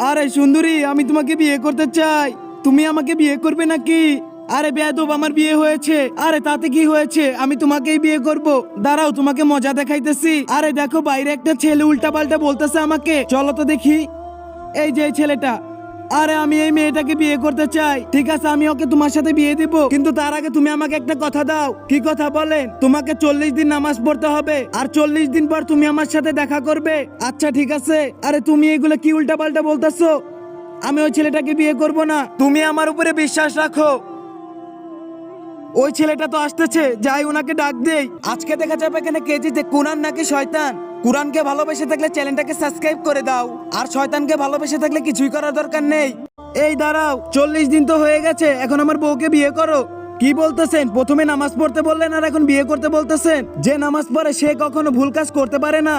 আরে সুন্দরী, আমি তোমাকে বিয়ে করতে চাই। তুমি আমাকে বিয়ে করবে নাকি? আরে বেয়াদব, আমার বিয়ে হয়েছে। আরে তাতে কি হয়েছে, আমি তোমাকেই বিয়ে করব। দাঁড়াও, তোমাকে মজা দেখাইতেছি। আরে দেখো, বাইরে একটা ছেলে উল্টা পাল্টা বলতেছে আমাকে। চলো তো দেখি। এই যে এই ছেলেটা। আরে আমি এই মেয়েটাকে বিয়ে করতে চাই। ঠিক আছে, আমি ওকে তোমার সাথে বিয়ে দিব, কিন্তু তার আগে তুমি আমাকে একটা কথা দাও। কি কথা বলেন? তোমাকে 40 দিন নামাজ পড়তে হবে, আর 40 দিন পর তুমি আমার সাথে দেখা করবে। আচ্ছা ঠিক আছে। আরে তুমি এগুলো কি উল্টা পাল্টা বলতেছো? আমি ওই ছেলেটাকে বিয়ে করব না। তুমি আমার উপরে বিশ্বাস রাখো। ওই ছেলেটা তো আসতেছে, যাই ওনাকে ডাক দেই। আজকে দেখা যাবে এখানে কে জিতে, কুরআন নাকি শয়তান। কুরআনকে ভালোবেসে থাকলে চ্যানেলটাকে সাবস্ক্রাইব করে দাও, আর শয়তানকে ভালোবেসে থাকলে কিছুই করার দরকার নেই। এই দাঁড়াও, 40 দিন তো হয়ে গেছে, এখন আমার বউকে বিয়ে করো। কি বলতেছেন? প্রথমে নামাজ পড়তে বললেন আর এখন বিয়ে করতে বলতেছেন? যে নামাজ পড়ে সে কখনো ভুল কাজ করতে পারে না।